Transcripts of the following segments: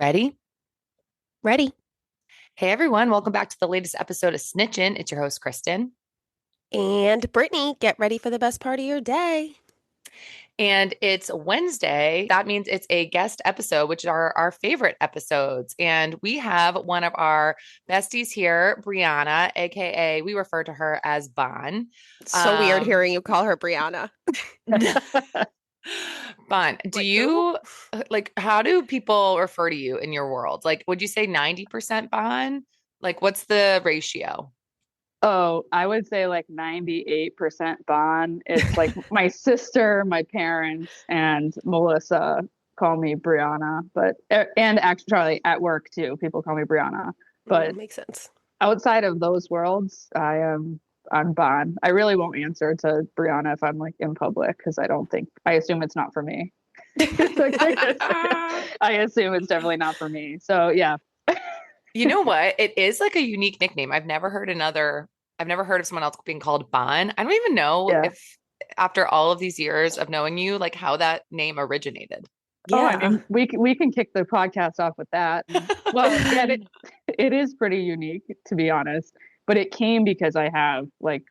Ready? Ready. Hey everyone, welcome back to the latest episode of Snitchin'. It's your host, Kristen. And Brittany, get ready for the best part of your day. And it's Wednesday. That means it's a guest episode, which are our favorite episodes. And we have one of our besties here, Brianna, aka we refer to her as Bahn. So weird Um, hearing you call her Brianna. Bahn, do Like who? you how do people refer to you in your world? Like, would you say 90% Bahn? Like, what's the ratio? Oh, I would say like 98% Bond. It's like my sister, my parents, and Melissa call me Brianna, but and actually at work too, people call me Brianna. But Makes sense. outside of those worlds, I'm Bond. I really won't answer to Brianna if I'm like in public because I assume it's not for me. I assume it's definitely not for me. So yeah. You know what? It is like a unique nickname. I've never heard of someone else being called Bon. I don't even know Yeah. if after all of these years of knowing you, like how that name originated. Oh, I Yeah. mean, we can kick the podcast off with that. Well, yeah, it is pretty unique to be honest, but it came because I have like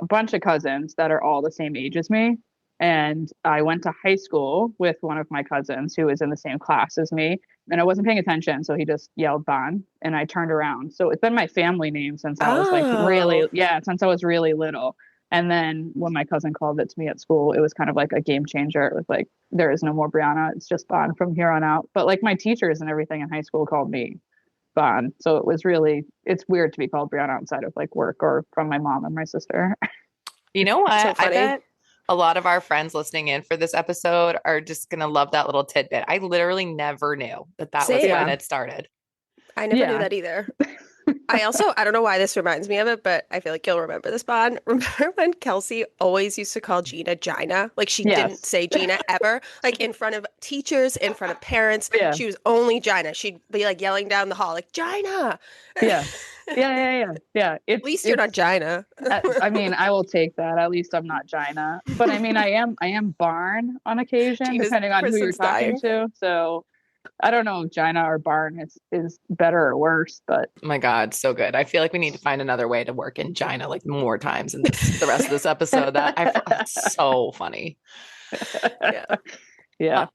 a bunch of cousins that are all the same age as me, and I went to high school with one of my cousins who was in the same class as me, and I wasn't paying attention, so he just yelled Bon, and I turned around. So it's been my family name since I was like really, Oh, yeah, since I was really little. And then when my cousin called it to me at school, it was kind of like a game changer. It was like, there is no more Brianna. It's just Bon from here on out. But like my teachers and everything in high school called me Bon. So it's weird to be called Brianna outside of like work or from my mom and my sister. You know so what? I funny. bet a lot of our friends listening in for this episode are just going to love that little tidbit. I literally never knew that that was when Same. Yeah. it started. I never knew Yeah. that either. I don't know why this reminds me of it, but I feel like you'll remember this, Bond. Remember when Kelsey always used to call Gina Gina? Like she didn't Yes. say Gina ever. Like in front of teachers, in front of parents, Yeah. she was only Gina. She'd be like yelling down the hall, like Gina. Yeah. Yeah. Yeah. Yeah. Yeah. At least you're not Gina. I mean, I will take that. At least I'm not Gina. But I mean, I am Barn on occasion, Gina's depending on who you're Kristen's talking dying. to. So I don't know if Gina or Barn is better or worse, but Oh my God, so good. I feel like we need to find another way to work in China like more times in the rest of this episode. That's so funny. Yeah. yeah.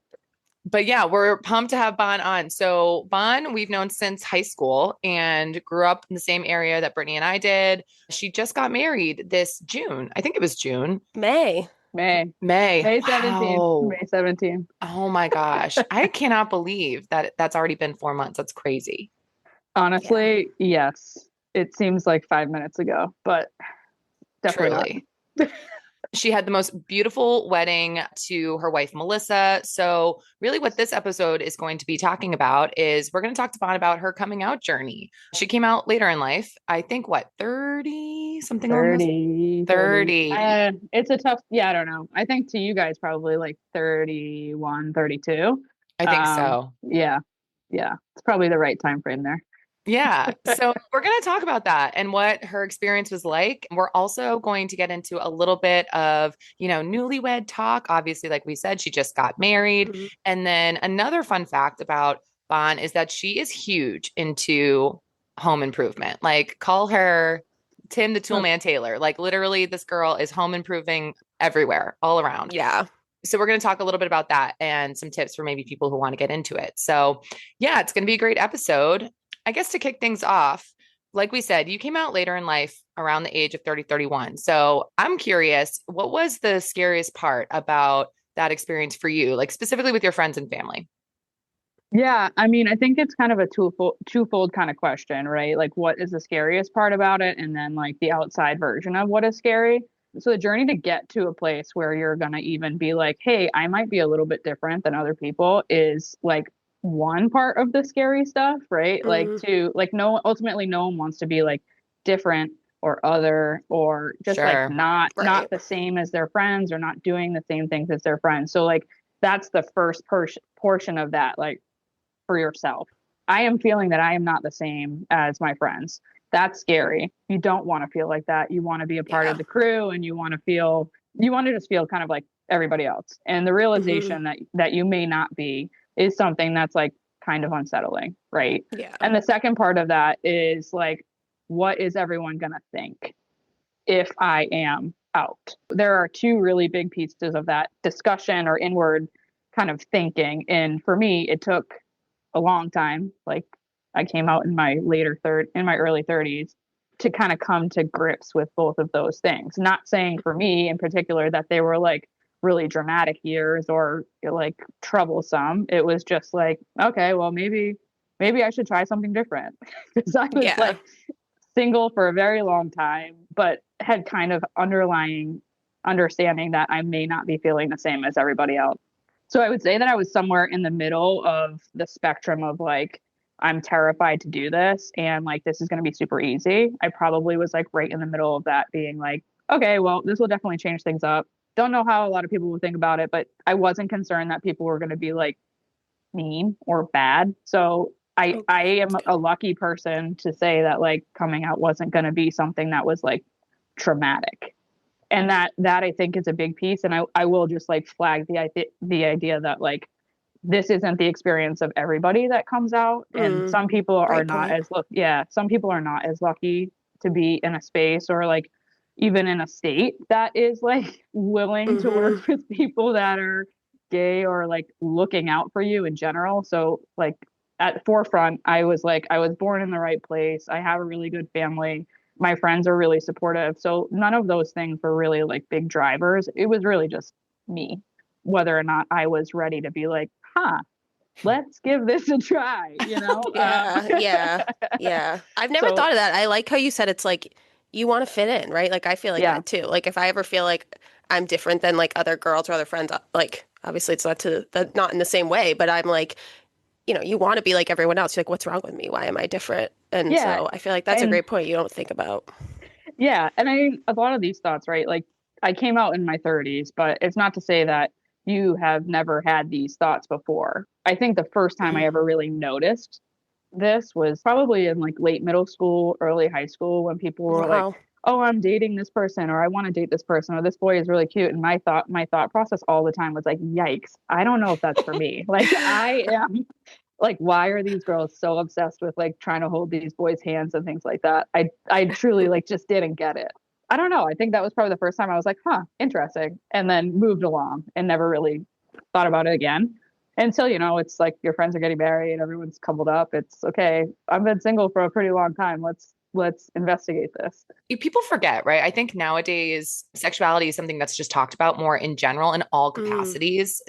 But yeah, we're pumped to have Bon on. So Bon, we've known since high school and grew up in the same area that Brittany and I did. She just got married this June. I think it was June. May. May May. May 17th. Wow. May 17th. Oh my gosh. I cannot believe that that's already been 4 months. That's crazy. Yeah. Honestly, yes. It seems like 5 minutes ago, but definitely Truly. She had the most beautiful wedding to her wife, Melissa. So, really, what this episode is going to be talking about is we're going to talk to Bon about her coming out journey. She came out later in life, I think, what, 30, something not along those 30. 30. It's a tough, yeah, I don't know. I think to you guys probably like 31, 32. I think so. Yeah. Yeah. It's probably the right time frame there. Yeah. So we're going to talk about that and what her experience was like. We're also going to get into a little bit of, newlywed talk. Obviously, like we said, she just got married. Mhm. And then another fun fact about Bon is that she is huge into home improvement. Like, call her Tim the Toolman Taylor. Like, literally, this girl is home improving everywhere, all around. Yeah. So we're going to talk a little bit about that and some tips for maybe people who want to get into it. So yeah, it's going to be a great episode. I guess to kick things off, like we said, you came out later in life around the age of 30, 31. So I'm curious, what was the scariest part about that experience for you, like specifically with your friends and family? Yeah, I mean, I think it's kind of a twofold kind of question, right? Like, what is the scariest part about it? And then, like, the outside version of what is scary. So, the journey to get to a place where you're going to even be like, hey, I might be a little bit different than other people is like one part of the scary stuff, right? Like, Mhm. ultimately, no one wants to be like different or other or just like Sure. not Right. the same as their friends or not doing the same things as their friends. So, like, that's the first portion of that. Like, for yourself. I am feeling that I am not the same as my friends. That's scary. You don't want to feel like that. You want to be a part of Yeah. the crew and you want to just feel kind of like everybody else. And the Mhm. realization that you may not be is something that's like kind of unsettling, right? Yeah. And the second part of that is like, what is everyone going to think if I am out? There are two really big pieces of that discussion or inward kind of thinking. And for me, it took a long time. Like I came out in my early 30s to kind of come to grips with both of those things. Not saying for me in particular that they were like really dramatic years or like troublesome. It was just like, okay, well, maybe I should try something different. Because I was like single for a very long time, but had kind of underlying understanding that I may not be feeling the same as everybody else. So I would say that I was somewhere in the middle of the spectrum of like, I'm terrified to do this and like this is going to be super easy. I probably was like right in the middle of that, being like, okay, well, this will definitely change things up. Don't know how a lot of people will think about it, but I wasn't concerned that people were going to be like mean or bad. So I am a lucky person to say that like coming out wasn't going to be something that was like traumatic. And that I think is a big piece. And I will just like flag the idea that like this isn't the experience of everybody that comes out, and some people are not some people are not as lucky to be in a space or like even in a state that is like willing to work with people that are gay or like looking out for you in general. So like at the forefront, I was born in the right place. I have a really good family. My friends are really supportive. So none of those things were really like big drivers. It was really just me, whether or not I was ready to be like, let's give this a try, you know? Yeah. I've never thought of that. I like how you said it's like you want to fit in, right? Like I feel like that too. Like if I ever feel like I'm different than like other girls or other friends, like obviously it's not in the same way, but I'm like, you want to be like everyone else. You're like, what's wrong with me? Why am I different? And so I feel like that's a great point you don't think about. Yeah. And I mean, a lot of these thoughts, right? Like I came out in my 30s, but it's not to say that you have never had these thoughts before. I think the first time I ever really noticed this was probably in like late middle school, early high school, when people were like, oh, I'm dating this person, or I want to date this person, or this boy is really cute. And my thought process all the time was like, yikes, I don't know if that's for me. Like I am like, why are these girls so obsessed with like trying to hold these boys' hands and things like that? I truly like just didn't get it. I don't know. I think that was probably the first time I was like, interesting. And then moved along and never really thought about it again. Until, it's like your friends are getting married, everyone's coupled up. It's okay. I've been single for a pretty long time. Let's investigate this. People forget, right? I think nowadays sexuality is something that's just talked about more in general in all capacities.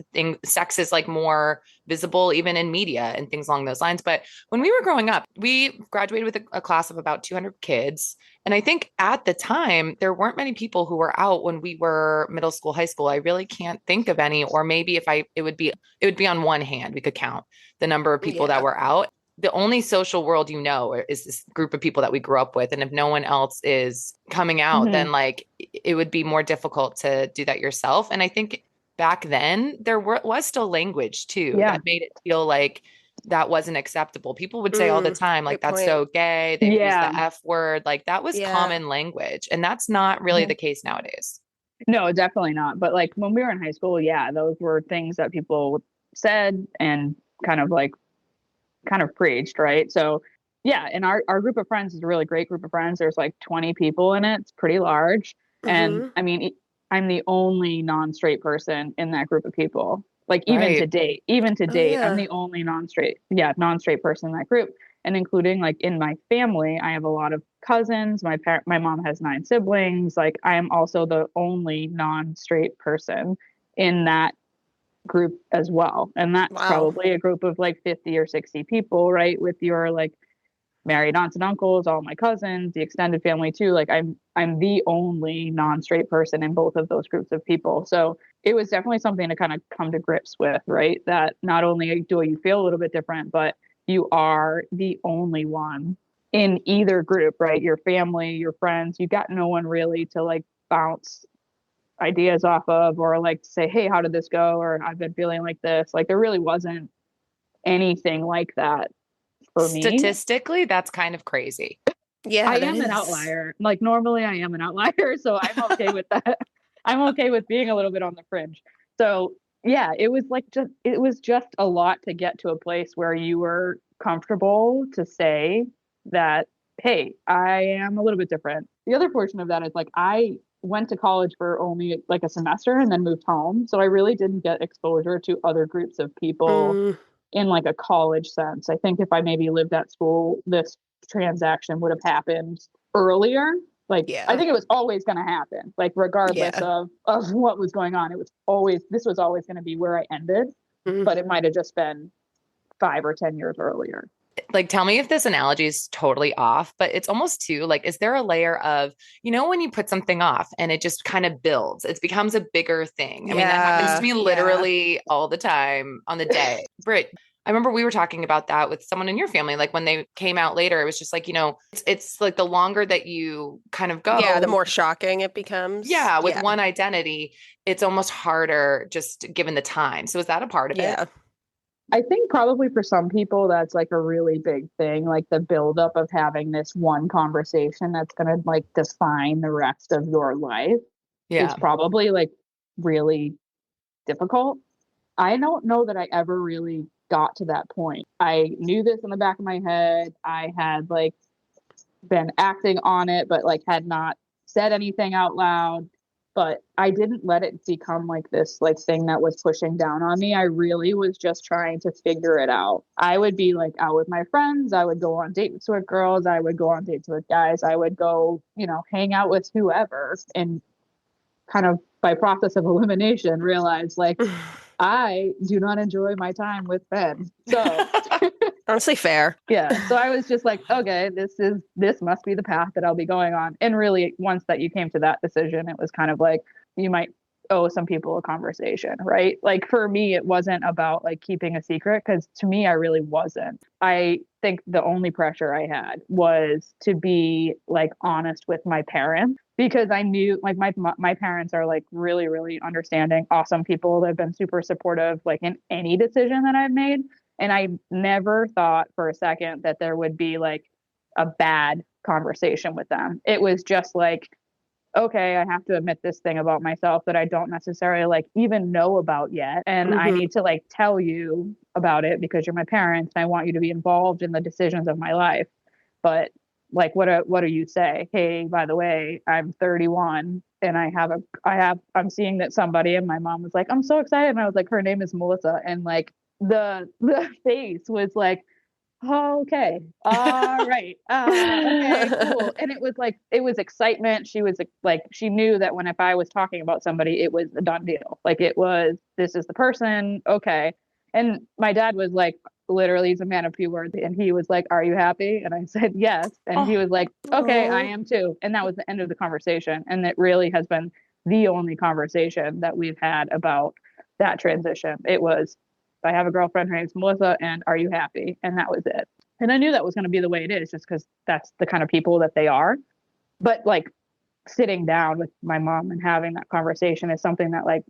Sex is like more visible even in media and things along those lines. But when we were growing up, we graduated with a class of about 200 kids. And I think at the time, there weren't many people who were out when we were middle school, high school. I really can't think of any, or maybe it would be on one hand, we could count the number of people that were out. The only social world is this group of people that we grew up with. And if no one else is coming out, then like it would be more difficult to do that yourself. And I think back then there was still language too that made it feel like that wasn't acceptable. People would say all the time, like, that's so gay. They use the F word. Like that was common language. And that's not really the case nowadays. No, definitely not. But like when we were in high school, those were things that people said and kind of preached, right? So and our group of friends is a really great group of friends. There's like 20 people in it. It's pretty large. And I mean, I'm the only non-straight person in that group of people. Like even to date, I'm the only non-straight person in that group. And including like in my family, I have a lot of cousins. My mom has 9 siblings. Like I am also the only non-straight person in that group as well. And that's probably a group of like 50 or 60 people, right? With your like married aunts and uncles, all my cousins, the extended family too. Like I'm the only non-straight person in both of those groups of people. So it was definitely something to kind of come to grips with, right? That not only do you feel a little bit different, but you are the only one in either group, right? Your family, your friends, you got no one really to like bounce ideas off of, or like say, hey, how did this go? Or I've been feeling like this. Like there really wasn't anything like that for me. Statistically, that's kind of crazy. Yeah, I am an outlier. Like normally I am an outlier, so I'm okay with that. I'm okay with being a little bit on the fringe. So yeah, it was just a lot to get to a place where you were comfortable to say that, hey, I am a little bit different. The other portion of that is like I went to college for only like a semester and then moved home. So I really didn't get exposure to other groups of people Mm, in like a college sense. I think if I maybe lived at school, this transaction would have happened earlier. Like I yeah. think it was always going to happen, like regardless Yeah. of what was going on. It was always this was always going to be where I ended, Mm. but it might have just been 5 or 10 years earlier. Like, tell me if this analogy is totally off, but it's almost too like, is there a layer of, when you put something off and it just kind of builds, it becomes a bigger thing. I mean, that happens to Yeah. me Yeah. literally all the time on the day. Britt, I remember we were talking about that with someone in your family. Like when they came out later, it was just like, it's like the longer that you kind of Yeah, the go, more shocking it becomes. yeah, with Yeah. one identity, it's almost harder just given the time. So is that a part of it? Yeah. I think probably for some people that's like a really big thing, like the buildup of having this one conversation that's going to like define the rest of your life is Yeah. probably like really difficult. I don't know that I ever really got to that point. I knew this in the back of my head. I had like been acting on it, but like had not said anything out loud. But I didn't let it become like this like thing that was pushing down on me. I really was just trying to figure it out. I would be like out with my friends. I would go on dates with girls. I would go on dates with guys. I would go, hang out with whoever and kind of by process of elimination realize like I do not enjoy my time with Ben. So Honestly, fair. yeah. So I was just like, okay, this must be the path that I'll be going on. And really, once that you came to that decision, it was kind of like you might owe some people a conversation, right? Like for me, it wasn't about like keeping a secret because to me, I really wasn't. I think the only pressure I had was to be like honest with my parents because I knew like my parents are like really, really understanding, awesome people. They've been super supportive like in any decision that I've made. And I never thought for a second that there would be like a bad conversation with them. It was just like, okay, I have to admit this thing about myself that I don't necessarily like even know about yet. And I Hmm. need to like tell you about it because you're my parents and I want you to be involved in the decisions of my life. But like what do you say? Hey, by the way, I'm 31 and I'm seeing that somebody and my mom was like, I'm so excited. And I was like, her name is Melissa. And like the face was like, oh, okay, all right, okay, cool. And it was like it was excitement. She was like she knew that when if I was talking about somebody, it was a done deal. Like it was this is the person, okay. And my dad was like literally he's a man of few words and he was like, are you happy? And I said yes. And he Oh, was like, okay, I Oh, am too. And that was the end of the conversation. And it really has been the only conversation that we've had about that transition. It was I have a girlfriend, her name's Melissa, and are you happy? And that was it. And I knew that was going to be the way it is just because that's the kind of people that they are. But like sitting down with my mom and having that conversation is something that like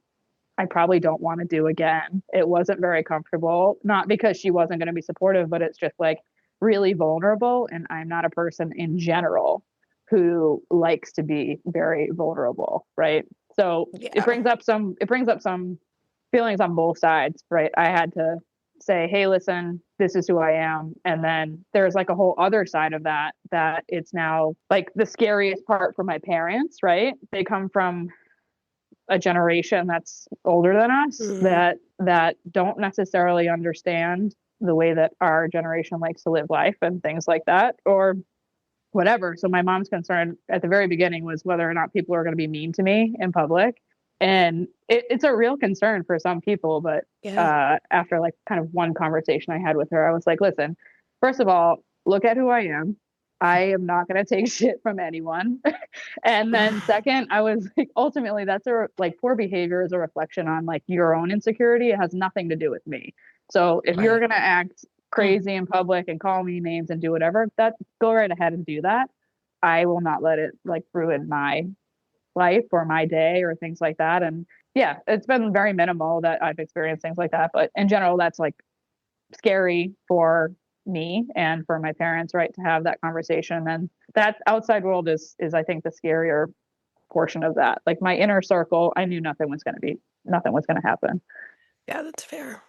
I probably don't want to do again. It wasn't very comfortable, not because she wasn't going to be supportive, but it's just like really vulnerable. And I'm not a person in general who likes to be very vulnerable, right? So yeah. it brings up some feelings on both sides, right? I had to say, hey, listen, this is who I am. And then there's like a whole other side of that it's now like the scariest part for my parents, right? They come from a generation that's older than us Hmm. that don't necessarily understand the way that our generation likes to live life and things like that or whatever. So my mom's concern at the very beginning was whether or not people are going to be mean to me in public. And it's a real concern for some people. But Yeah. after like kind of one conversation I had with her, I was like, listen, first of all, look at who I am. I am not going to take shit from anyone. And then second, I was like, ultimately, that's like poor behavior is a reflection on like your own insecurity. It has nothing to do with me. So if you're Right. going to act crazy in public and call me names and do whatever, that go right ahead and do that. I will not let it like ruin my life or my day or things like that. And yeah, it's been very minimal that I've experienced things like that. But in general, that's like scary for me and for my parents, right, to have that conversation. And that outside world is I think the scarier portion of that. Like my inner circle, I knew nothing was going to happen. Yeah, that's fair.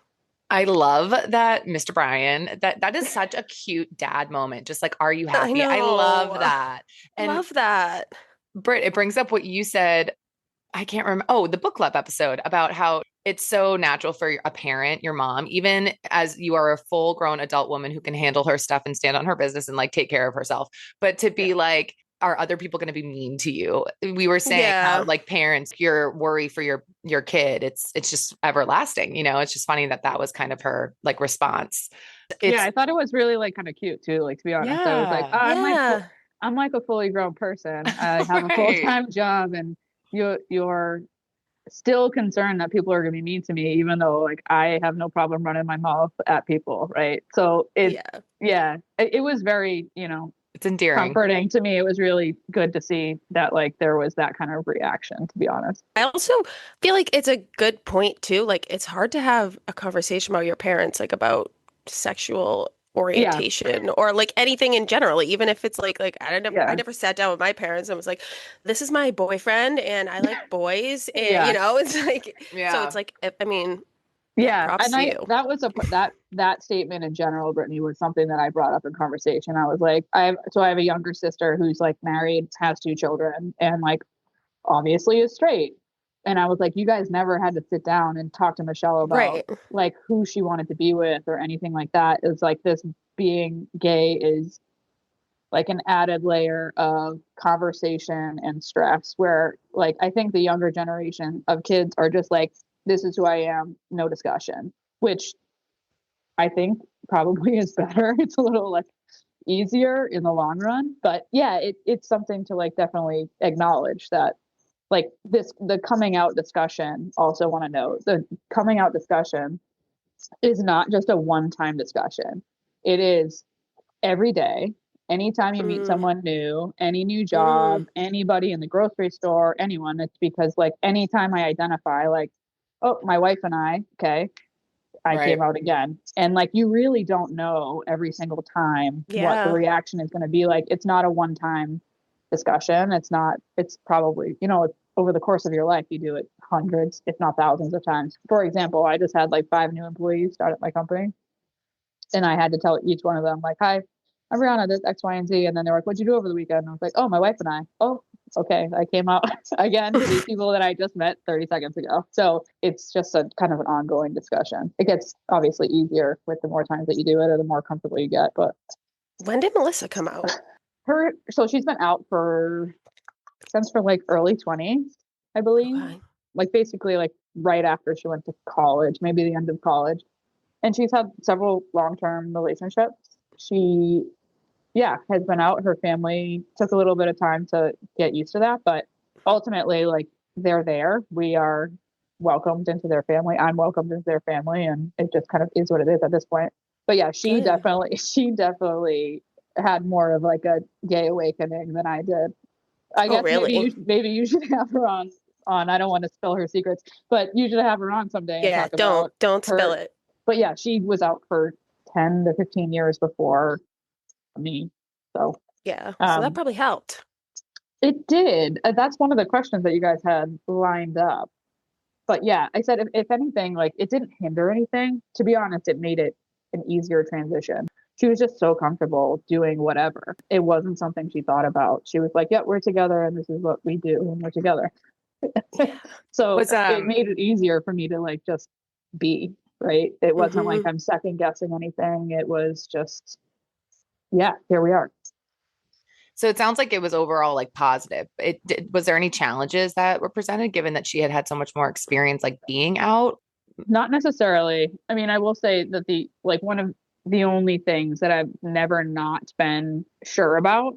I love that, Mr. Brian. That is such a cute dad moment. Just like, are you I happy? I love know. that. And Love that. Britt, it brings up what you said. I can't remember. Oh, the book club episode about how it's so natural for a parent, your mom, even as you are a full grown adult woman who can handle her stuff and stand on her business and like take care of herself, but to be like, are other people going to be mean to you? We were saying how Yeah. like parents, your worry for your kid, it's just everlasting. You know, it's just funny that that was kind of her like response. Yeah, It's I thought it was really like kind of cute too. Like to be honest, I was like, yeah, oh, Yeah. I'm like a fully grown person. I have a right. full-time job, and you're still concerned that people are going to be mean to me, even though like I have no problem running my mouth at people, right? So Yeah. yeah, it was very, you know, It's endearing. comforting to me. It was really good to see that like there was that kind of reaction, to be honest. I also feel like it's a good point too. Like it's hard to have a conversation about your parents, like about sexual Yeah, orientation or like anything in general, even if it's like I yeah, never sat down with my parents and was like, this is my boyfriend and I like boys and yeah. it's like so Yeah. it's like I mean, yeah, Yeah, props and to I you. that was that statement in general, Brittany, was something that I brought up in conversation. I was like, I have a younger sister who's like married, has two children, and like obviously is straight. And I was like, you guys never had to sit down and talk to Michelle about Right. like who she wanted to be with or anything like that. It's like this being gay is like an added layer of conversation and stress where like I think the younger generation of kids are just like, this is who I am, no discussion, which I think probably is better. It's a little like easier in the long run. But yeah, it's something to like definitely acknowledge that like this the coming out discussion, also want to note the coming out discussion is not just a one-time discussion. It is every day. Anytime you meet Mm, someone new, any new job, mm, anybody in the grocery store, anyone, it's because like anytime I identify like, oh, my wife and I, okay, I came Right. out again. And like you really don't know every single time what the yeah. reaction is going to be like. It's not a one-time discussion. It's probably, you know, over the course of your life, you do it hundreds, if not thousands of times. For example, I just had like 5 new employees start at my company, and I had to tell each one of them, like, hi, I'm Brianna, this X, Y, and Z. And then they're like, what'd you do over the weekend? And I was like, oh, my wife and I. Oh, okay. I came out again to these people that I just met 30 seconds ago. So it's just a kind of an ongoing discussion. It gets obviously easier with the more times that you do it or the more comfortable you get. But When did Melissa come out? so she's been out since for like early 20s, I believe. Okay. Like basically like right after she went to college, maybe the end of college. And she's had several long-term relationships. She, yeah, has been out. Her family took a little bit of time to get used to that, but ultimately, like, they're there. We are welcomed into their family. I'm welcomed into their family, and it just kind of is what it is at this point. But yeah, Good. she definitely had more of like a gay awakening than I did. I Oh, guess really? maybe you should have her on. I don't want to spill her secrets, but you should have her on someday and Yeah, talk about don't spill her. it. But yeah, she was out for 10 to 15 years before me. So Yeah. So that um, probably helped. it did. That's one of the questions that you guys had lined up. But yeah, I said if anything, like it didn't hinder anything. To be honest, it made it an easier transition. She was just so comfortable doing whatever. It wasn't something she thought about. She was like, "Yeah, we're together, and this is what we do when we're together." Yeah. So Was it made it easier for me to like just be, right. It wasn't like Hmm. I'm second guessing anything. It was just, yeah, here we are. So it sounds like it was overall like positive. Was there any challenges that were presented given that she had had so much more experience like being out? Not necessarily. I mean, I will say that the like one of the only things that I've never not been sure about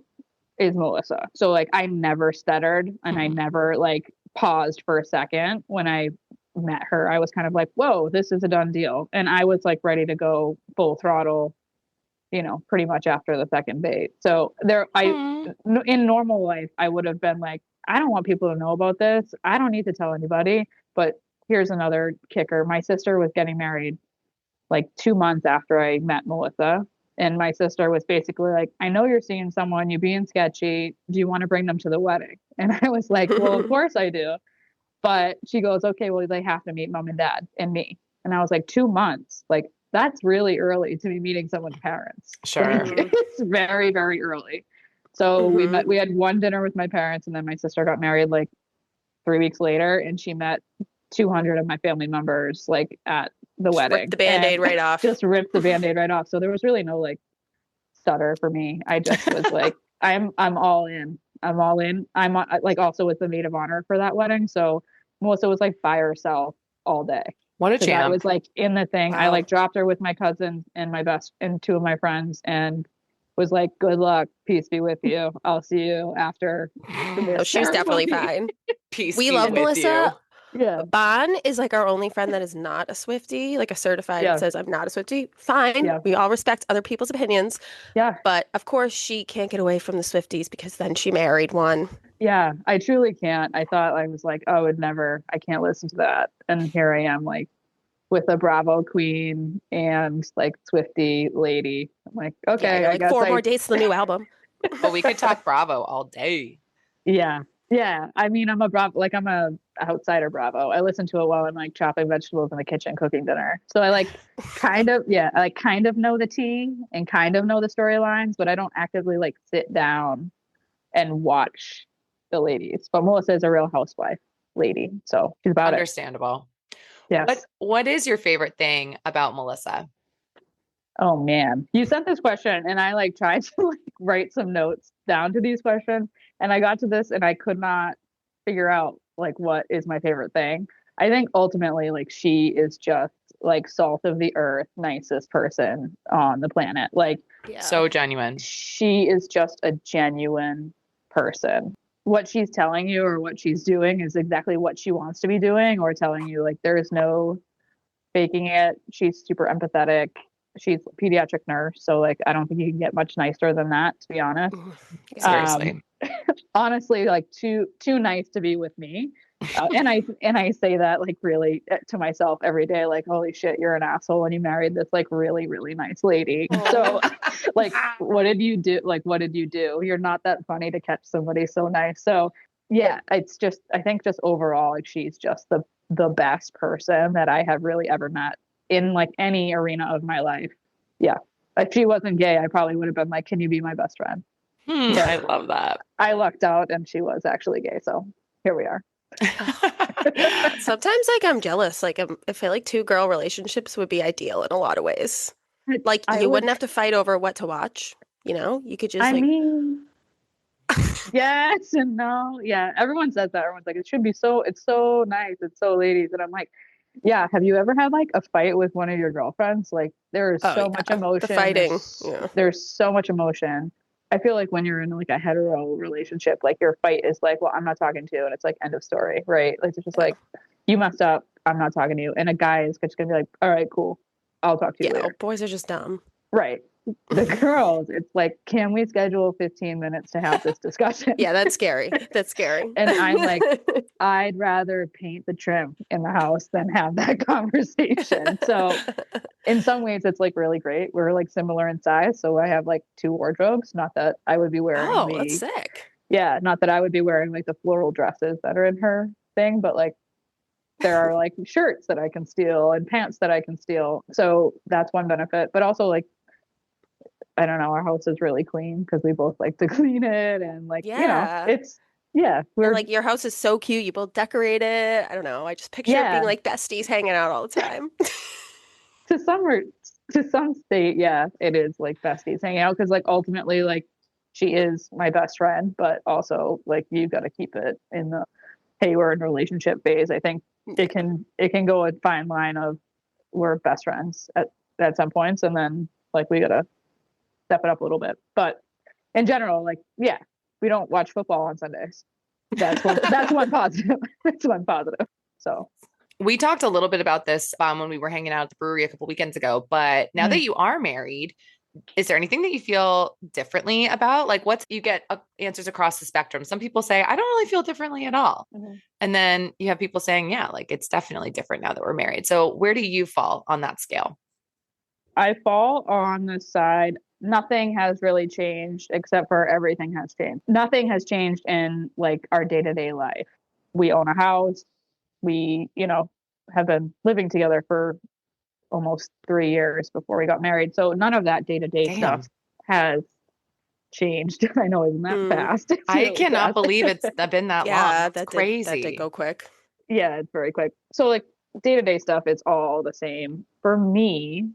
is Melissa. So like I never stuttered and I Hmm. never like paused for a second when I met her. I was kind of like, whoa, this is a done deal. And I was like ready to go full throttle, you know, pretty much after the second date. So Hmm. in normal life, I would have been like, I don't want people to know about this. I don't need to tell anybody. But here's another kicker. My sister was getting married like 2 months after I met Melissa. And my sister was basically like, I know you're seeing someone, you're being sketchy. Do you want to bring them to the wedding? And I was like, well, of course I do. But she goes, okay, well, they have to meet mom and dad and me. And I was like, 2 months? Like, that's really early to be meeting someone's parents. Sure. Like, it's very, very early. So we had one dinner with my parents, and then my sister got married like 3 weeks later, and she met 200 of my family members like at the Just wedding. ripped the Band-Aid right off. Just ripped the Band-Aid right off. So there was really no like stutter for me. I just was like, I'm all in. I'm all in. Like also was the maid of honor for that wedding. So Melissa was like by herself all day. What a champ. I was like in the thing. Wow. I like dropped her with my cousin and and two of my friends and was like, good luck. Peace be with you. I'll see you after. Oh, she was definitely fine. Peace We be love with Melissa. Yeah. Bahn is like our only friend that is not a Swiftie, like a certified says I'm not a Swiftie. Fine. Yeah. We all respect other people's opinions. Yeah. But of course she can't get away from the Swifties because then she married one. Yeah, I truly can't. I thought I was like, oh, I can't listen to that. And here I am like with a Bravo queen and like Swiftie lady. I'm like, okay, Yeah, I like guess 4 more days to the new album. But we could talk Bravo all day. Yeah. Yeah. I mean, I'm a outsider Bravo. I listen to it while I'm like chopping vegetables in the kitchen, cooking dinner. So I like kind of know the tea and kind of know the storylines, but I don't actively like sit down and watch the ladies. But Melissa is a real housewife lady. So she's about Understandable. it. Yes. What is your favorite thing about Melissa? Oh man, you sent this question and I like tried to like write some notes down to these questions and I got to this and I could not figure out like what is my favorite thing. I think ultimately like she is just like salt of the earth, nicest person on the planet. Like So genuine. she is just a genuine person. What she's telling you or what she's doing is exactly what she wants to be doing or telling you like there is no faking it. She's super empathetic. She's a pediatric nurse, so like I don't think you can get much nicer than that, to be honest. Seriously. Honestly, like too nice to be with me. And I say that like really to myself every day, like holy shit, you're an asshole when you married this like really really nice lady. So like what did you do? Like what did you do? You're not that funny to catch somebody so nice. So yeah, it's just I think just overall like she's just the best person that I have really ever met in like any arena of my life. Yeah. If she wasn't gay, I probably would have been like, can you be my best friend? I love that. I lucked out and she was actually gay. So here we are. Sometimes like I'm jealous. Like I feel like 2-girl relationships would be ideal in a lot of ways. Like you wouldn't have to fight over what to watch. You know, you could just I mean, yes and no. Yeah. Everyone says that. Everyone's like, it's so nice. It's so ladies. And I'm like, yeah. Have you ever had like a fight with one of your girlfriends? Like there is so much emotion. The fighting. There's so much emotion. I feel like when you're in like a hetero relationship, like your fight is like, well, I'm not talking to you. And it's like end of story, right? Like it's just like, you messed up. I'm not talking to you. And a guy is just gonna be like, all right, cool. I'll talk to you later. Boys are just dumb. Right. The girls, it's like, can we schedule 15 minutes to have this discussion? Yeah, that's scary. That's scary. And I'm like, I'd rather paint the trim in the house than have that conversation. So in some ways it's like really great. We're like similar in size. So I have like 2 wardrobes. Not that I would be wearing that's sick. Yeah, not that I would be wearing like the floral dresses that are in her thing, but like there are like shirts that I can steal and pants that I can steal. So that's one benefit. But also like I don't know, our house is really clean because we both like to clean it and like, you know, we're like your house is so cute. You both decorate it. I don't know. I just picture it being like besties hanging out all the time. to some state, yeah, it is like besties hanging out because like ultimately like she is my best friend, but also like you got to keep it in the hey, we're in a relationship phase. I think it can go a fine line of we're best friends at some points, and then like we gotta step it up a little bit. But in general, like, yeah, we don't watch football on Sundays. That's one positive. That's one positive. So we talked a little bit about this when we were hanging out at the brewery a couple weekends ago, but now that you are married, is there anything that you feel differently about? Like you get answers across the spectrum. Some people say, I don't really feel differently at all. And then you have people saying, yeah, like it's definitely different now that we're married. So where do you fall on that scale? I fall on the side. Nothing has really changed except for everything has changed. Nothing has changed in like our day-to-day life. We own a house. We, have been living together for almost 3 years before we got married. So none of that day-to-day stuff has changed. I know, isn't that fast? It's I really cannot fast. believe it's been that long. Yeah, That's that did go quick. Yeah, it's very quick. So like day-to-day stuff, it's all the same. For me,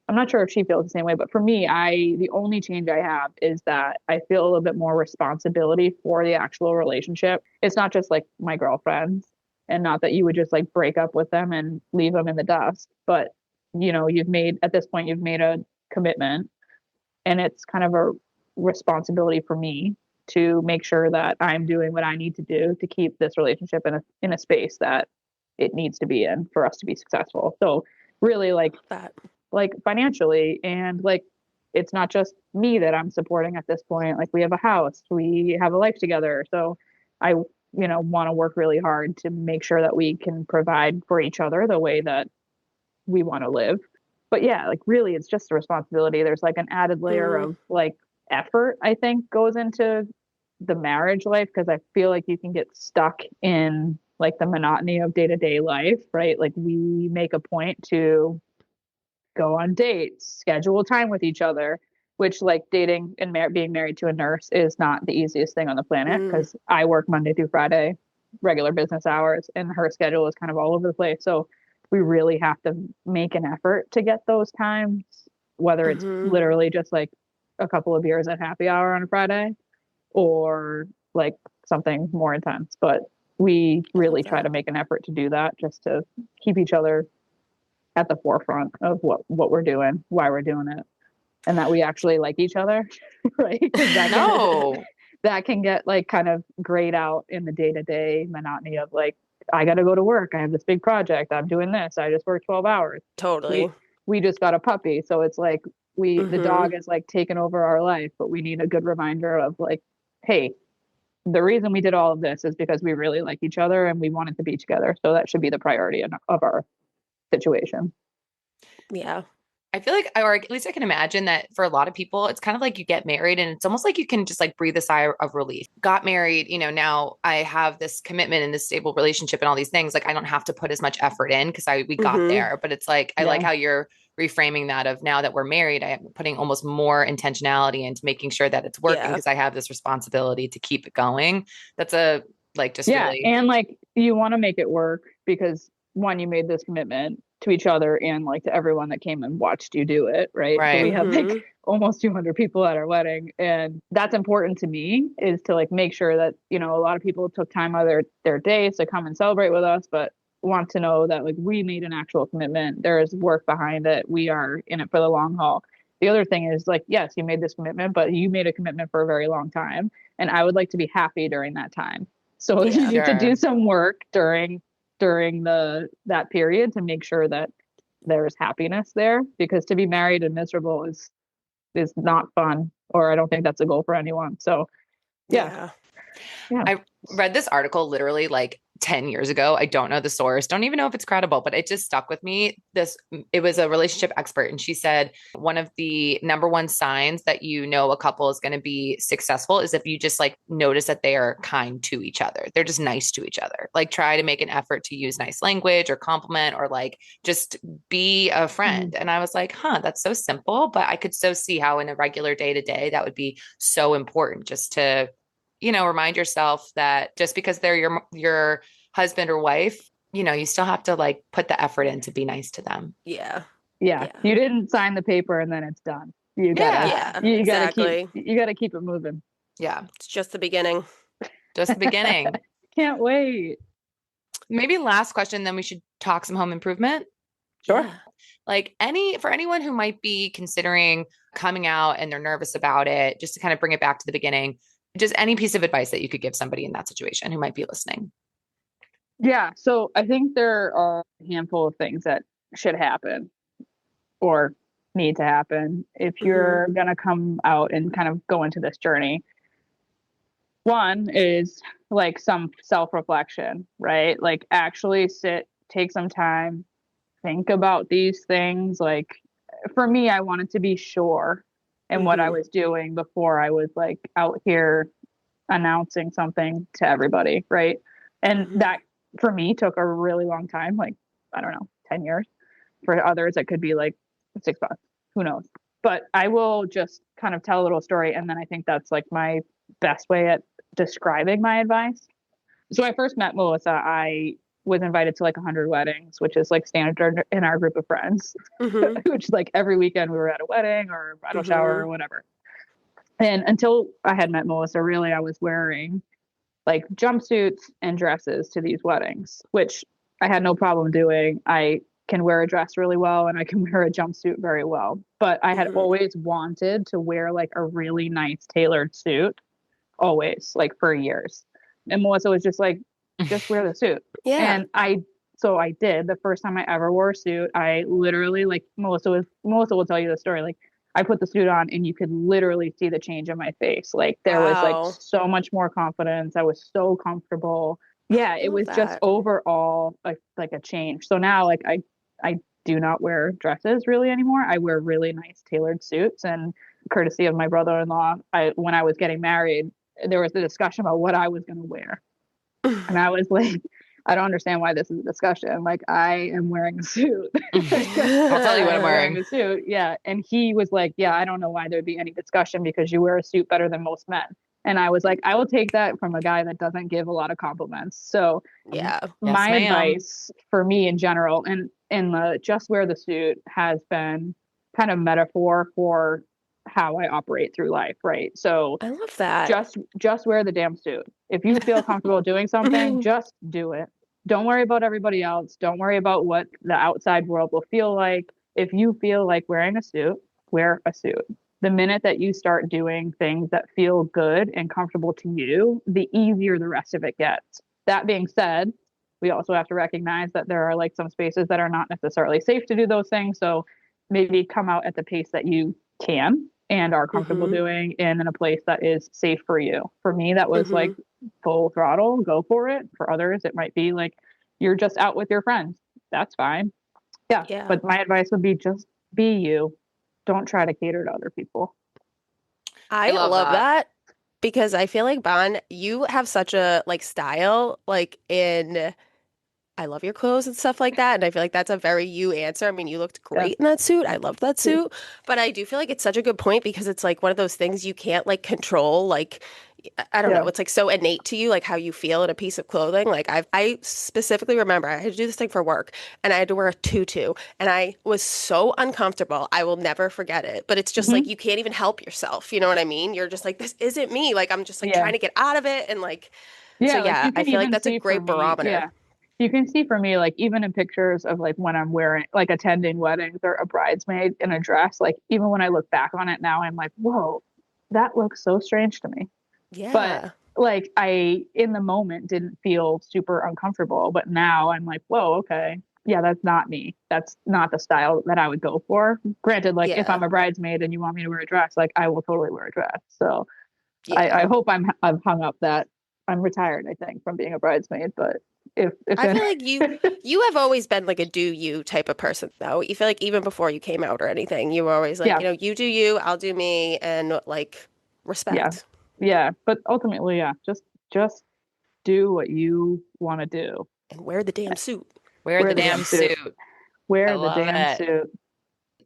I'm not sure if she feels the same way, but for me, the only change I have is that I feel a little bit more responsibility for the actual relationship. It's not just like my girlfriends, and not that you would just like break up with them and leave them in the dust, but at this point you've made a commitment, and it's kind of a responsibility for me to make sure that I'm doing what I need to do to keep this relationship in a space that it needs to be in for us to be successful. So really like financially, and like it's not just me that I'm supporting at this point. Like we have a house, we have a life together. So I want to work really hard to make sure that we can provide for each other the way that we want to live. But yeah, like really it's just a responsibility. There's like an added layer of like effort, I think, goes into the marriage life, because I feel like you can get stuck in like the monotony of day-to-day life, right? Like we make a point to go on dates, schedule time with each other, which like dating and being married to a nurse is not the easiest thing on the planet, because I work Monday through Friday, regular business hours, and her schedule is kind of all over the place. So we really have to make an effort to get those times, whether it's literally just like a couple of beers at happy hour on a Friday or like something more intense. But we really try to make an effort to do that, just to keep each other at the forefront of what we're doing, why we're doing it, and that we actually like each other, right? Because that can get like kind of grayed out in the day-to-day monotony of like, I got to go to work, I have this big project, I'm doing this, I just work 12 hours. Totally. We just got a puppy, so it's like the dog is like taking over our life, but we need a good reminder of like, hey, the reason we did all of this is because we really like each other and we wanted to be together. So that should be the priority of our situation. Yeah. I feel like, or at least I can imagine that for a lot of people, it's kind of like you get married and it's almost like you can just like breathe a sigh of relief. Got married, now I have this commitment and this stable relationship and all these things. Like I don't have to put as much effort in because we got there. But it's like, I like how you're reframing that of now that we're married, I am putting almost more intentionality into making sure that it's working because I have this responsibility to keep it going. That's really. And like you want to make it work because one, you made this commitment to each other and like to everyone that came and watched you do it, right? So we had like almost 200 people at our wedding, and that's important to me, is to like make sure that a lot of people took time out of their days to come and celebrate with us, but want to know that like we made an actual commitment, there is work behind it, we are in it for the long haul. The other thing is like, yes, you made this commitment, but you made a commitment for a very long time, and I would like to be happy during that time. So you need to do some work during that period to make sure that there's happiness there, because to be married and miserable is not fun, or I don't think that's a goal for anyone. So yeah. I read this article literally like 10 years ago. I don't know the source, don't even know if it's credible, but it just stuck with me. It was a relationship expert. And she said, one of the number one signs that a couple is going to be successful is if you just like notice that they are kind to each other. They're just nice to each other. Like try to make an effort to use nice language or compliment or like just be a friend. And I was like, that's so simple, but I could so see how in a regular day to day, that would be so important, just to remind yourself that just because they're your husband or wife, you still have to like put the effort in to be nice to them. Yeah. You didn't sign the paper and then it's done. You gotta keep it moving. Yeah. It's just the beginning. Just the beginning. Can't wait. Maybe last question, then we should talk some home improvement. Sure. Yeah. Like for anyone who might be considering coming out and they're nervous about it, just to kind of bring it back to the beginning, just any piece of advice that you could give somebody in that situation who might be listening. Yeah. So I think there are a handful of things that should happen or need to happen if you're going to come out and kind of go into this journey. One is like some self-reflection, right? Like actually take some time, think about these things. Like for me, I wanted to be sure in what I was doing before I was like out here announcing something to everybody, right? And that for me took a really long time, like I don't know, 10 years. For others, it could be like $6. Who knows? But I will just kind of tell a little story. And then I think that's like my best way at describing my advice. So when I first met Melissa, I was invited to like 100 weddings, which is like standard in our group of friends, which like every weekend we were at a wedding or bridal shower or whatever. And until I had met Melissa, really, I was wearing like jumpsuits and dresses to these weddings, which I had no problem doing. I can wear a dress really well and I can wear a jumpsuit very well. But I had always wanted to wear like a really nice tailored suit, always, like for years. And Melissa was just like, just wear the suit. And so I did. The first time I ever wore a suit, I literally, like Melissa will tell you the story. Like I put the suit on and you could literally see the change in my face. Like there was like so much more confidence. I was so comfortable. Yeah, it was just overall like a change. So now like I do not wear dresses really anymore. I wear really nice tailored suits, and courtesy of my brother-in-law, when I was getting married, there was a discussion about what I was going to wear. And I was like, I don't understand why this is a discussion. Like, I am wearing a suit. I'll tell you what I'm wearing. A suit. Yeah. And he was like, yeah, I don't know why there'd be any discussion because you wear a suit better than most men. And I was like, I will take that from a guy that doesn't give a lot of compliments. So my advice for me in general, and the just wear the suit has been kind of metaphor for how I operate through life, right? So I love that. Just wear the damn suit. If you feel comfortable doing something, just do it. Don't worry about everybody else. Don't worry about what the outside world will feel like. If you feel like wearing a suit, wear a suit. The minute that you start doing things that feel good and comfortable to you, the easier the rest of it gets. That being said, we also have to recognize that there are like some spaces that are not necessarily safe to do those things. So maybe come out at the pace that you can and are comfortable doing in a place that is safe for you. For me, that was like full throttle, go for it. For others, it might be like you're just out with your friends. That's fine. Yeah. But my advice would be just be you. Don't try to cater to other people. I love that because I feel like, Bahn, you have such a like style, like I love your clothes and stuff like that. And I feel like that's a very you answer. I mean, you looked great in that suit. I loved that suit. But I do feel like it's such a good point because it's like one of those things you can't like control. Like, I don't know. It's like so innate to you, like how you feel in a piece of clothing. Like I specifically remember I had to do this thing for work and I had to wear a tutu and I was so uncomfortable. I will never forget it. But it's just like you can't even help yourself. You know what I mean? You're just like, this isn't me. Like I'm just like trying to get out of it. And like, I feel like that's a great barometer. Yeah. You can see for me, like even in pictures of like when I'm wearing, like attending weddings or a bridesmaid in a dress, like even when I look back on it now, I'm like, whoa, that looks so strange to me. Yeah. But like I, in the moment, didn't feel super uncomfortable. But now I'm like, whoa, okay. Yeah, that's not me. That's not the style that I would go for. Granted, like if I'm a bridesmaid and you want me to wear a dress, like I will totally wear a dress. So I hope I've hung up that I'm retired, I think, from being a bridesmaid. But if I feel like you have always been like a do you type of person though. You feel like even before you came out or anything, you were always like, you know, you do you, I'll do me, and like respect. Yeah. But ultimately, just do what you want to do. And wear the damn suit. Wear the damn suit. Wear the damn suit.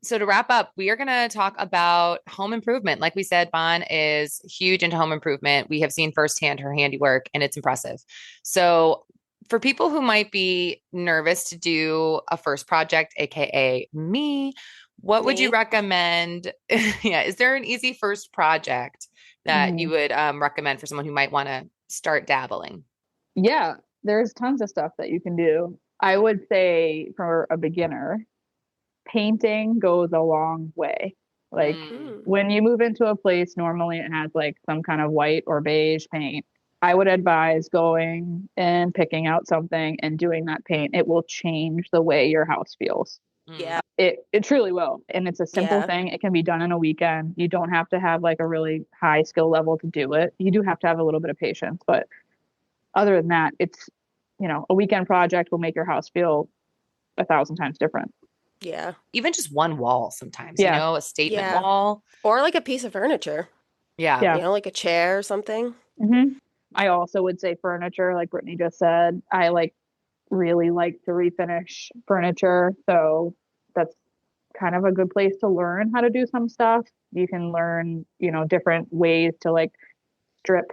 So to wrap up, we are going to talk about home improvement. Like we said, Bahn is huge into home improvement. We have seen firsthand her handiwork and it's impressive. So for people who might be nervous to do a first project, AKA me, what would you recommend? Is there an easy first project that you would recommend for someone who might want to start dabbling? Yeah, there's tons of stuff that you can do. I would say for a beginner, painting goes a long way. Like when you move into a place, normally it has like some kind of white or beige paint. I would advise going and picking out something and doing that paint. It will change the way your house feels. Yeah. It truly will. And it's a simple thing. It can be done in a weekend. You don't have to have like a really high skill level to do it. You do have to have a little bit of patience. But other than that, it's, you know, a weekend project will make your house feel 1,000 times different. Yeah. Even just one wall sometimes, you know, a statement wall. Or like a piece of furniture. Yeah. You know, like a chair or something. I also would say furniture, like Brittany just said. I like really like to refinish furniture. So that's kind of a good place to learn how to do some stuff. You can learn, different ways to like strip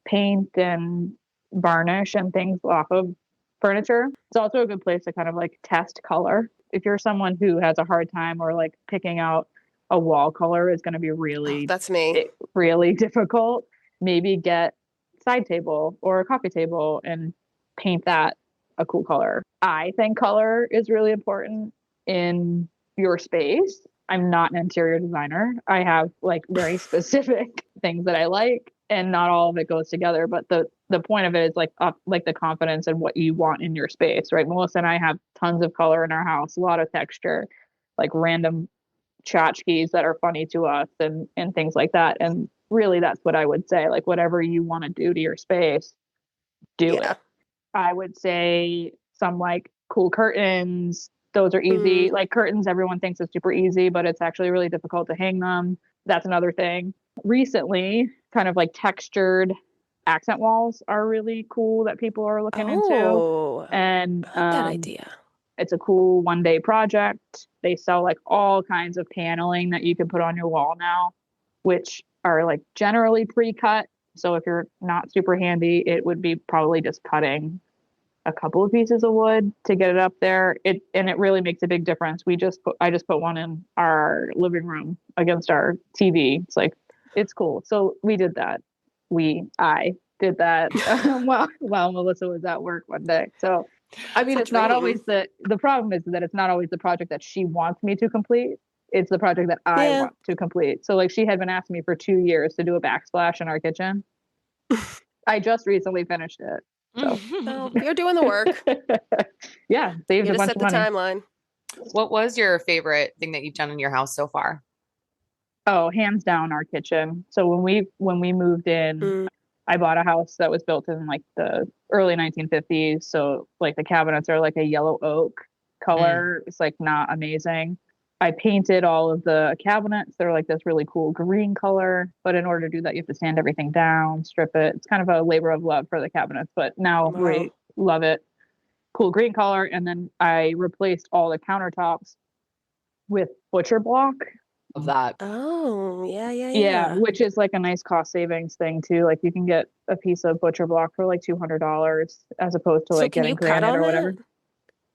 paint and varnish and things off of furniture. It's also a good place to kind of like test color. If you're someone who has a hard time or like picking out a wall color is going to be That's me. really difficult, maybe get side table or a coffee table and paint that a cool color. I think color is really important in your space. I'm not an interior designer. I have like very specific things that I like, and not all of it goes together. But the point of it is like the confidence in what you want in your space, right? Melissa and I have tons of color in our house, a lot of texture, like random tchotchkes that are funny to us and things like that. And really, that's what I would say. Like whatever you want to do to your space, do it. I would say some like cool curtains. Those are easy. Like curtains, everyone thinks it's super easy, but it's actually really difficult to hang them. That's another thing. Recently, kind of like textured accent walls are really cool that people are looking into. And that idea. It's a cool one-day project. They sell like all kinds of paneling that you can put on your wall now, which are like generally pre-cut. So if you're not super handy, it would be probably just cutting a couple of pieces of wood to get it up there. It really makes a big difference. I just put one in our living room against our TV. It's cool. So we did that. I did that while Melissa was at work one day. So I mean, it's not always the problem is that it's not always the project that she wants me to complete. It's the project that I want to complete. So like she had been asking me for 2 years to do a backsplash in our kitchen. I just recently finished it. So well, you're doing the work. Yeah, saved a bunch of money. Set the timeline. What was your favorite thing that you've done in your house so far? Oh, hands down, our kitchen. So when we moved in, I bought a house that was built in like the early 1950s. So like the cabinets are like a yellow oak color. It's like not amazing. I painted all of the cabinets. They're like this really cool green color. But in order to do that, you have to sand everything down, strip it. It's kind of a labor of love for the cabinets, but now we love it. Cool green color. And then I replaced all the countertops with butcher block. Of that. Oh, yeah. Which is like a nice cost savings thing too. Like you can get a piece of butcher block for like $200 as opposed to like getting granite or whatever. That?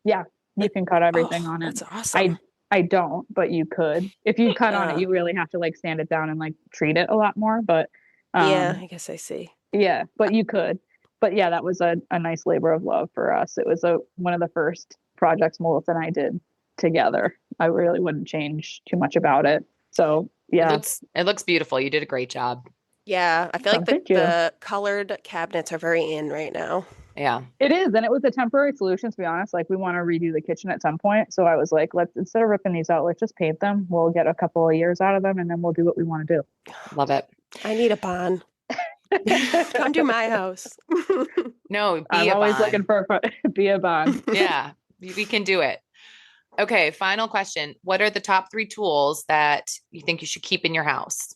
Yeah, you can cut everything on it. That's awesome. I don't, but you could. If you cut on it, you really have to like sand it down and like treat it a lot more. But yeah, I guess I see. Yeah, but you could. But yeah, that was a nice labor of love for us. It was one of the first projects Melissa and I did together. I really wouldn't change too much about it. So yeah, it looks beautiful. You did a great job. Yeah, I feel like the colored cabinets are very in right now. Yeah, it is. And it was a temporary solution, to be honest. Like we want to redo the kitchen at some point. So I was like, instead of ripping these out, let's just paint them. We'll get a couple of years out of them and then we'll do what we want to do. Love it. I need a Bahn. Come to my house. No, I'm always looking for be a Bahn. Yeah, we can do it. Okay, final question. What are the top 3 tools that you think you should keep in your house?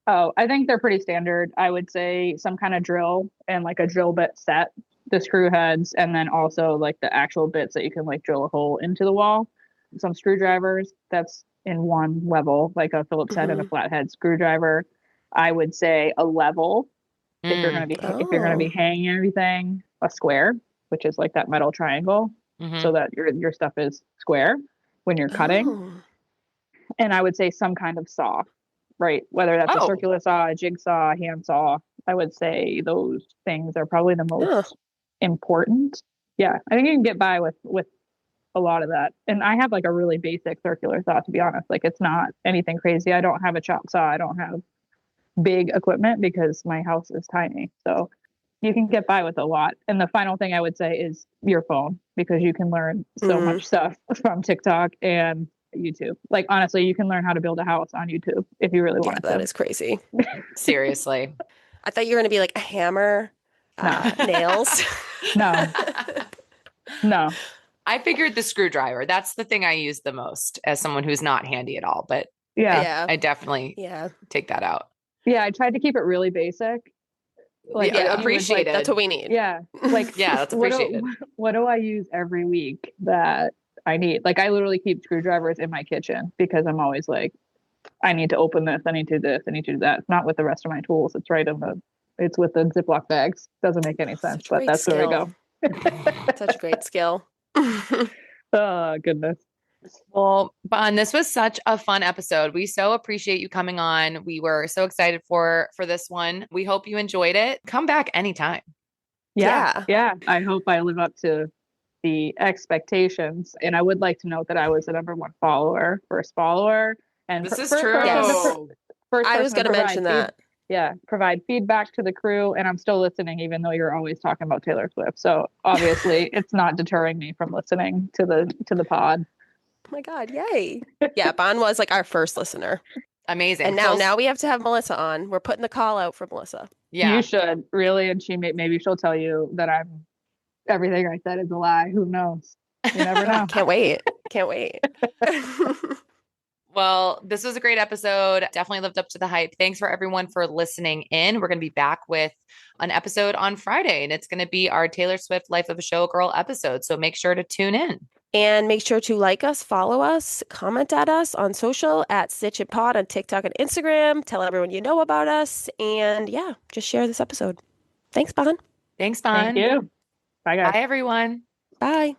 Oh, I think they're pretty standard. I would say some kind of drill and like a drill bit set, the screw heads, and then also like the actual bits that you can like drill a hole into the wall. Some screwdrivers, that's in one level, like a Phillips head and a flathead screwdriver. I would say a level if you're going to be hanging everything, a square, which is like that metal triangle, so that your stuff is square when you're cutting. And I would say some kind of saw. Right. Whether that's a circular saw, a jigsaw, a handsaw, I would say those things are probably the most important. Yeah. I think you can get by with a lot of that. And I have like a really basic circular saw, to be honest. Like it's not anything crazy. I don't have a chop saw. I don't have big equipment because my house is tiny. So you can get by with a lot. And the final thing I would say is your phone, because you can learn so much stuff from TikTok and YouTube. Like honestly, you can learn how to build a house on YouTube if you really want to. That is crazy. Seriously. I thought you were going to be like a hammer, nails. No. I figured the screwdriver. That's the thing I use the most as someone who's not handy at all. But I definitely take that out. Yeah, I tried to keep it really basic. Like, Yeah, she was appreciated. That's what we need. yeah, like Yeah, that's appreciated. What do I use every week that I need? Like, I literally keep screwdrivers in my kitchen because I'm always like, I need to open this, I need to do this, I need to do that. It's not with the rest of my tools. It's right in the, it's with the Ziploc bags. Doesn't make any sense, but that's where we go. Such a great skill. Oh, goodness. Well, Bahn, this was such a fun episode. We so appreciate you coming on. We were so excited for this one. We hope you enjoyed it. Come back anytime. Yeah. I hope I live up to the expectations. And I would like to note that I was the #1 follower, first follower. And This is first true. first I was person going to mention that. Provide feedback to the crew. And I'm still listening, even though you're always talking about Taylor Swift. So obviously it's not deterring me from listening to the pod. Oh my God, yay. Yeah, Bahn was like our first listener. Amazing. And now we have to have Melissa on. We're putting the call out for Melissa. Yeah. You should, really. And maybe she'll tell you that everything I said is a lie. Who knows? You never know. Can't wait. Well, this was a great episode. Definitely lived up to the hype. Thanks for everyone for listening in. We're going to be back with an episode on Friday, and it's going to be our Taylor Swift Life of a Showgirl episode. So make sure to tune in. And make sure to like us, follow us, comment at us on social at snitchinpod on TikTok and Instagram. Tell everyone you know about us. And yeah, just share this episode. Thanks, Bahn. Thanks, Bahn. Thank you. Bye, guys. Bye, everyone. Bye.